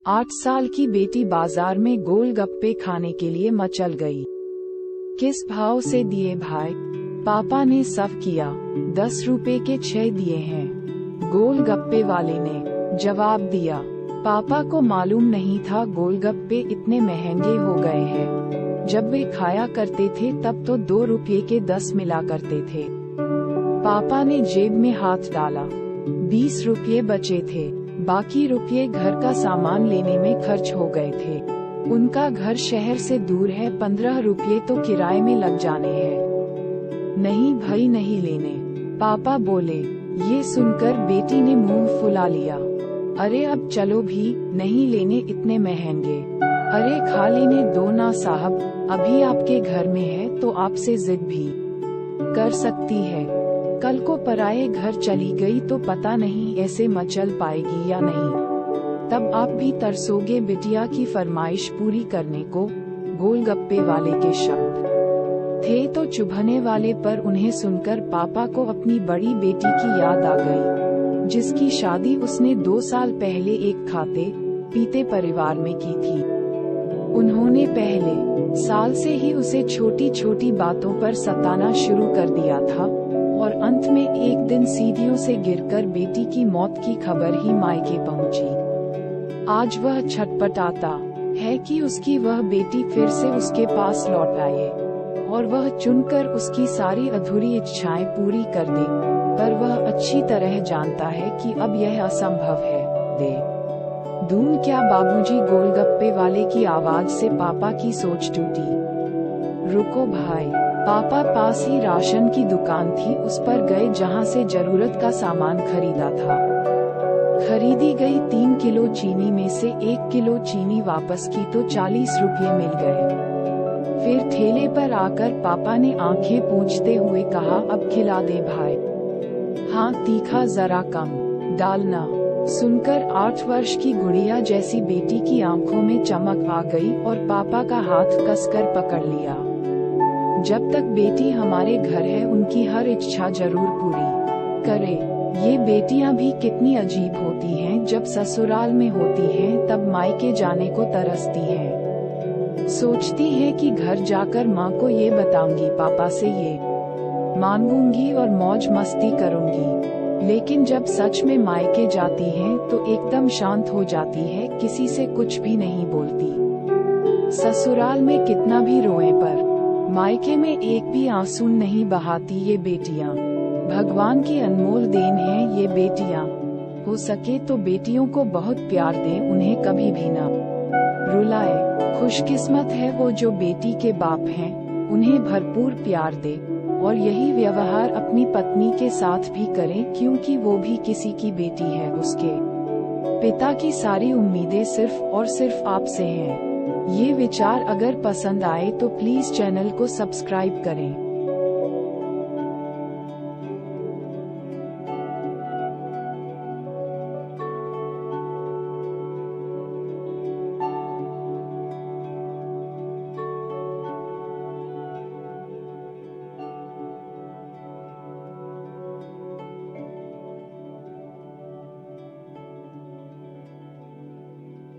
8 साल की बेटी बाजार में गोलगप्पे खाने के लिए मचल गई। किस भाव से दिए भाई? पापा ने सफ किया। 10 रुपए के 6 दिए हैं, गोलगप्पे वाले ने जवाब दिया। पापा को मालूम नहीं था गोलगप्पे इतने महंगे हो गए हैं। जब वे खाया करते थे तब तो 2 रुपये के 10 मिला करते थे। पापा ने जेब में हाथ डाला। 20 रुपये बचे थे। बाकी रुपये घर का सामान लेने में खर्च हो गए थे। उनका घर शहर से दूर है, 15 रुपये तो किराए में लग जाने हैं। नहीं भाई, नहीं लेने, पापा बोले। ये सुनकर बेटी ने मुंह फुला लिया। अरे अब चलो भी, नहीं लेने इतने महंगे। अरे खा लेने दो ना साहब, अभी आपके घर में है तो आपसे जिद भी कर सकती है। कल को पराये घर चली गई तो पता नहीं ऐसे मचल पाएगी या नहीं। तब आप भी तरसोगे बिटिया की फरमाइश पूरी करने को। गोलगप्पे वाले के शब्द थे तो चुभने वाले, पर उन्हें सुनकर पापा को अपनी बड़ी बेटी की याद आ गई, जिसकी शादी उसने 2 साल पहले एक खाते पीते परिवार में की थी। उन्होंने पहले साल से ही उसे छोटी छोटी बातों पर सताना शुरू कर दिया था और अंत में एक दिन सीढ़ियों से गिरकर बेटी की मौत की खबर ही मायके पहुंची। आज वह छटपटाता है कि उसकी वह बेटी फिर से उसके पास लौट आए और वह चुनकर उसकी सारी अधूरी इच्छाएं पूरी कर दे, पर वह अच्छी तरह जानता है कि अब यह असंभव है। दे दूं क्या बाबूजी? गोलगप्पे वाले की आवाज से पापा की सोच टूटी। रुको भाई, पापा पास ही राशन की दुकान थी, उस पर गए जहां से जरूरत का सामान खरीदा था। खरीदी गई 3 किलो चीनी में से 1 किलो चीनी वापस की तो 40 रुपये मिल गए। फिर ठेले पर आकर पापा ने आंखें पोंछते हुए कहा, अब खिला दे भाई। हाँ, तीखा जरा कम डालना। सुनकर 8 वर्ष की गुड़िया जैसी बेटी की आंखों में चमक आ गई और पापा का हाथ कसकर पकड़ लिया। जब तक बेटी हमारे घर है उनकी हर इच्छा जरूर पूरी करे। ये बेटियां भी कितनी अजीब होती हैं, जब ससुराल में होती हैं तब मायके जाने को तरसती हैं। सोचती है कि घर जाकर माँ को ये बताऊंगी, पापा से ये मांगूंगी और मौज मस्ती करूंगी। लेकिन जब सच में मायके जाती हैं तो एकदम शांत हो जाती है, किसी से कुछ भी नहीं बोलती। ससुराल में कितना भी रोए पर मायके में एक भी आंसू नहीं बहाती ये बेटियां। भगवान की अनमोल देन है ये बेटियां। हो सके तो बेटियों को बहुत प्यार दें, उन्हें कभी भी न रुलाए। खुशकिस्मत है वो जो बेटी के बाप हैं, उन्हें भरपूर प्यार दे और यही व्यवहार अपनी पत्नी के साथ भी करें, क्योंकि वो भी किसी की बेटी है। उसके पिता की सारी उम्मीदें सिर्फ और सिर्फ आपसे हैं। ये विचार अगर पसंद आए तो प्लीज चैनल को सब्सक्राइब करें।